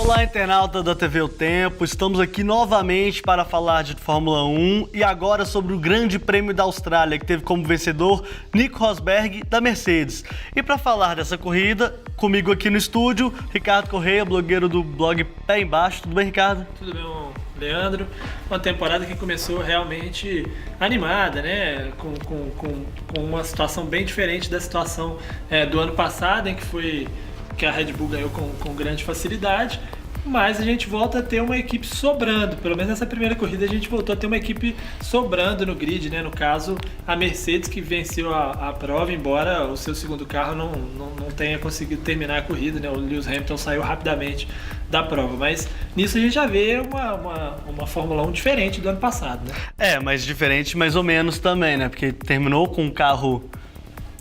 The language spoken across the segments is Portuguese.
Olá, internauta da TV O Tempo, estamos aqui novamente para falar de Fórmula 1 e agora sobre o Grande Prêmio da Austrália, que teve como vencedor Nico Rosberg, da Mercedes. E para falar dessa corrida, comigo aqui no estúdio, Ricardo Correia, blogueiro do blog Pé Embaixo. Tudo bem, Ricardo? Tudo bem, Leandro. Uma temporada que começou realmente animada, né? Com uma situação bem diferente da situação do ano passado, em que a Red Bull ganhou com grande facilidade, mas a gente volta a ter uma equipe sobrando. Pelo menos nessa primeira corrida a gente voltou a ter uma equipe sobrando no grid, né? No caso, a Mercedes, que venceu a prova, embora o seu segundo carro não tenha conseguido terminar a corrida, né? O Lewis Hamilton saiu rapidamente da prova, mas nisso a gente já vê uma Fórmula 1 diferente do ano passado, né? Mas diferente mais ou menos também, né? Porque terminou com um carro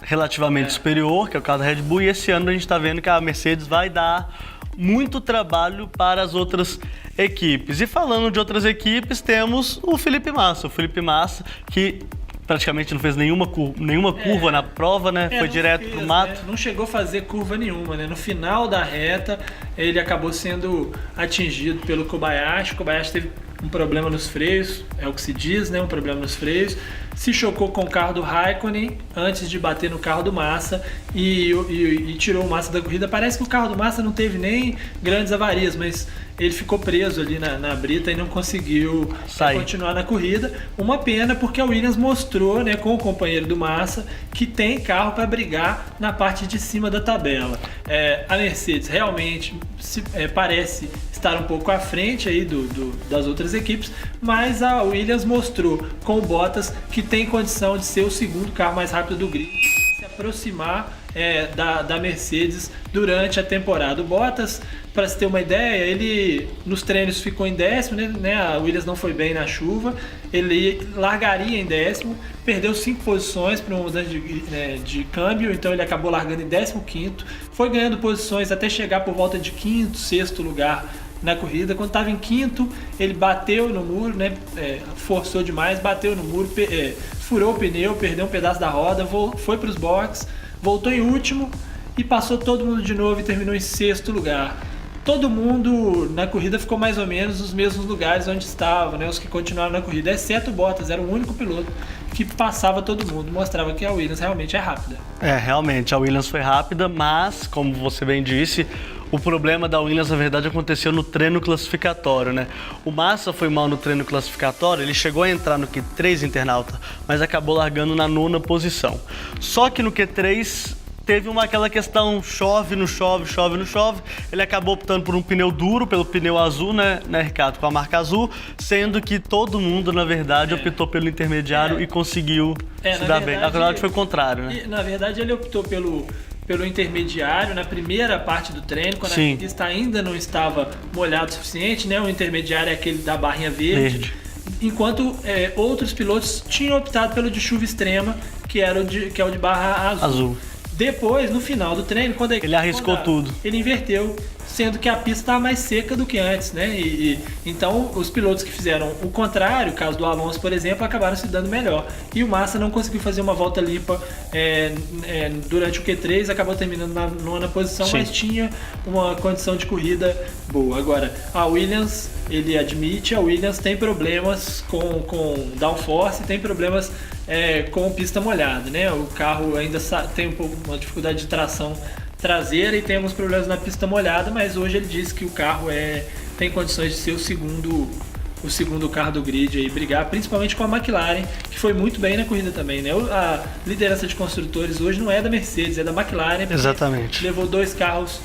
relativamente superior, que é o carro da Red Bull, e esse ano a gente está vendo que a Mercedes vai dar muito trabalho para as outras equipes. E falando de outras equipes, temos o Felipe Massa. O Felipe Massa, que praticamente não fez nenhuma curva na prova, né? Foi direto pro mato. Né? Não chegou a fazer curva nenhuma, né? No final da reta, ele acabou sendo atingido pelo Kobayashi. O Kobayashi teve um problema nos freios, é o que se diz, né? Um problema nos freios. Se chocou com o carro do Raikkonen antes de bater no carro do Massa e tirou o Massa da corrida. Parece que o carro do Massa não teve nem grandes avarias, mas ele ficou preso ali na brita e não conseguiu continuar na corrida. Uma pena, porque a Williams mostrou, né, com o companheiro do Massa, que tem carro para brigar na parte de cima da tabela. A Mercedes realmente parece estar um pouco à frente aí das outras equipes, mas a Williams mostrou com o Bottas que tem condição de ser o segundo carro mais rápido do grid, se aproximar da Mercedes durante a temporada. O Bottas, para se ter uma ideia, ele nos treinos ficou em décimo, né? A Williams não foi bem na chuva, ele largaria em décimo, perdeu 5 posições para uma mudança de câmbio, então ele acabou largando em 15º, foi ganhando posições até chegar por volta de 5º, 6º lugar na corrida. Quando estava em 5º, ele bateu no muro, né? Forçou demais, bateu no muro, furou o pneu, perdeu um pedaço da roda, foi para os boxes, voltou em último e passou todo mundo de novo e terminou em 6º lugar. Todo mundo na corrida ficou mais ou menos nos mesmos lugares onde estava, né? Os que continuaram na corrida, exceto o Bottas, era o único piloto que passava todo mundo, mostrava que a Williams realmente é rápida. Realmente, a Williams foi rápida, mas, como você bem disse, o problema da Williams, na verdade, aconteceu no treino classificatório, né? O Massa foi mal no treino classificatório, ele chegou a entrar no Q3, internauta, mas acabou largando na 9ª posição. Só que no Q3 teve aquela questão, chove, não chove, chove, não chove. Ele acabou optando por um pneu duro, pelo pneu azul, né, Ricardo, com a marca azul, sendo que todo mundo, na verdade, optou pelo intermediário e conseguiu se dar bem. Na verdade, foi o contrário, né? Na verdade, ele optou pelo intermediário na primeira parte do treino, quando a pista ainda não estava molhada o suficiente, né? O intermediário é aquele da barrinha verde. Enquanto outros pilotos tinham optado pelo de chuva extrema, que é o de barra azul. Depois, no final do treino, quando ele arriscou tudo. Ele inverteu, sendo que a pista estava mais seca do que antes, né? Então, os pilotos que fizeram o contrário, o caso do Alonso, por exemplo, acabaram se dando melhor. E o Massa não conseguiu fazer uma volta limpa durante o Q3, acabou terminando na 9ª posição, mas tinha uma condição de corrida boa. Agora, a Williams, ele admite, a Williams tem problemas com downforce, tem problemas com pista molhada, né? O carro ainda tem uma dificuldade de tração traseira e tem alguns problemas na pista molhada, mas hoje ele disse que o carro tem condições de ser o segundo carro do grid e brigar, principalmente com a McLaren, que foi muito bem na corrida também, né? A liderança de construtores hoje não é da Mercedes, é da McLaren. Exatamente. Levou 2 carros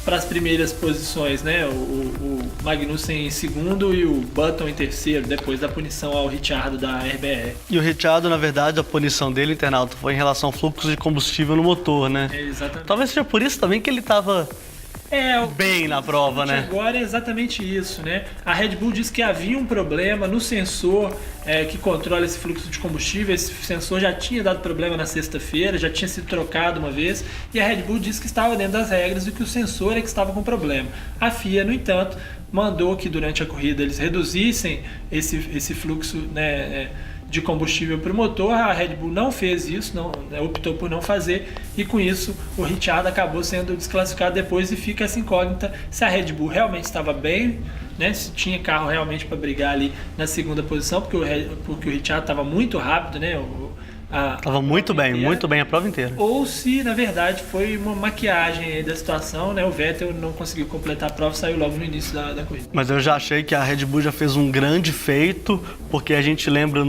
para as primeiras posições, né? O Magnussen em segundo e o Button em terceiro, depois da punição ao Ricciardo da RBR. E o Ricciardo, na verdade, a punição dele, internauta, foi em relação ao fluxo de combustível no motor, né? Exatamente. Talvez seja por isso também que ele estava bem na prova, né? Agora é exatamente isso, né? A Red Bull diz que havia um problema no sensor que controla esse fluxo de combustível. Esse sensor já tinha dado problema na sexta-feira, já tinha sido trocado uma vez, e a Red Bull disse que estava dentro das regras e que o sensor que estava com problema. A FIA, no entanto, mandou que durante a corrida eles reduzissem esse fluxo, né, de combustível para o motor. A Red Bull não fez isso, optou por não fazer, e com isso o Ricciardo acabou sendo desclassificado depois, e fica essa incógnita se a Red Bull realmente estava bem, né, se tinha carro realmente para brigar ali na segunda posição, porque o Ricciardo estava muito rápido, né? Estava muito bem a prova inteira. Ou se, na verdade, foi uma maquiagem aí da situação, né? O Vettel não conseguiu completar a prova, saiu logo no início da corrida. Mas eu já achei que a Red Bull já fez um grande feito, porque a gente lembra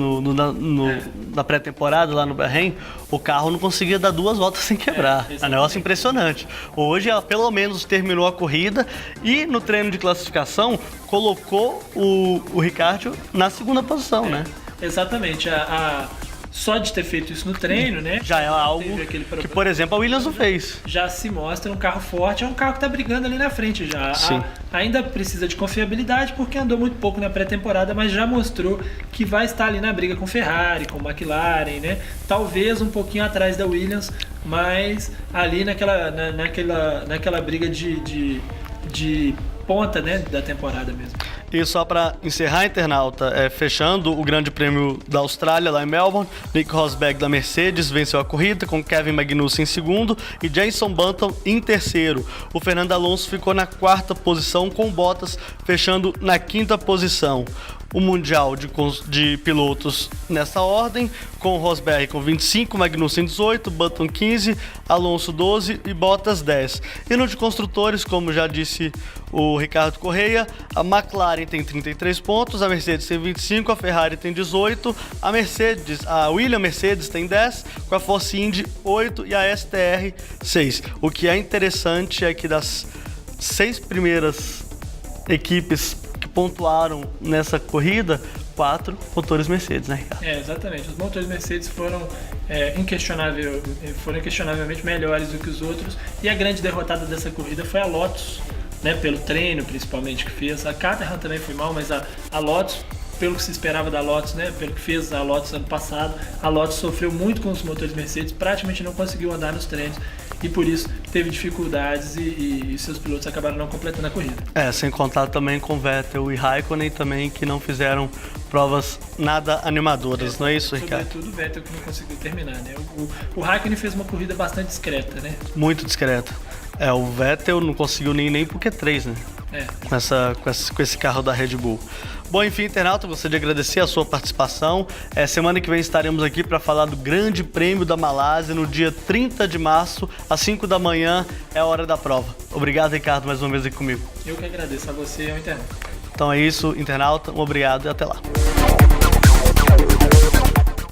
na pré-temporada, lá no Bahrein, o carro não conseguia dar 2 voltas sem quebrar. É um negócio impressionante. Hoje ela pelo menos terminou a corrida e no treino de classificação colocou o Ricciardo na segunda posição, né? Exatamente. Só de ter feito isso no treino, né? Já é algo que, por exemplo, a Williams não fez. Já se mostra um carro forte, é um carro que está brigando ali na frente já. Sim. Ainda precisa de confiabilidade porque andou muito pouco na pré-temporada, mas já mostrou que vai estar ali na briga com Ferrari, com McLaren, né? Talvez um pouquinho atrás da Williams, mas ali naquela briga de ponta, né, da temporada mesmo. E só para encerrar, internauta, fechando o Grande Prêmio da Austrália, lá em Melbourne, Nico Rosberg da Mercedes venceu a corrida com Kevin Magnussen em segundo e Jenson Button em terceiro. O Fernando Alonso ficou na 4ª posição, com Bottas fechando na 5ª posição. O Mundial de pilotos nessa ordem, com Rosberg com 25, Magnussen 18, Button 15, Alonso 12 e Bottas 10. E no de construtores, como já disse o Ricardo Correia, a McLaren tem 33 pontos, a Mercedes tem 25, a Ferrari tem 18, a Williams Mercedes tem 10, com a Force Indy 8 e a STR 6. O que é interessante é que das 6 primeiras equipes que pontuaram nessa corrida, 4 motores Mercedes, né, Ricardo? Exatamente. Os motores Mercedes foram inquestionavelmente melhores do que os outros, e a grande derrotada dessa corrida foi a Lotus, né, pelo treino principalmente que fez. A Caterham também foi mal, mas a Lotus, pelo que se esperava da Lotus, né, pelo que fez a Lotus ano passado, a Lotus sofreu muito com os motores Mercedes, praticamente não conseguiu andar nos treinos, e por isso teve dificuldades e seus pilotos acabaram não completando a corrida. Sem contar também com Vettel e Raikkonen também, que não fizeram provas nada animadoras, não é isso, Ricardo? Sobretudo o Vettel, que não conseguiu terminar, né? O Raikkonen fez uma corrida bastante discreta, né? Muito discreta. O Vettel não conseguiu nem pro Q3, né? Com esse carro da Red Bull. Bom, enfim, internauta, gostaria de agradecer a sua participação. Semana que vem estaremos aqui para falar do Grande Prêmio da Malásia, no dia 30 de março, às 5 da manhã, é a hora da prova. Obrigado, Ricardo, mais uma vez aqui comigo. Eu que agradeço a você e ao internauta. Então é isso, internauta, um obrigado e até lá.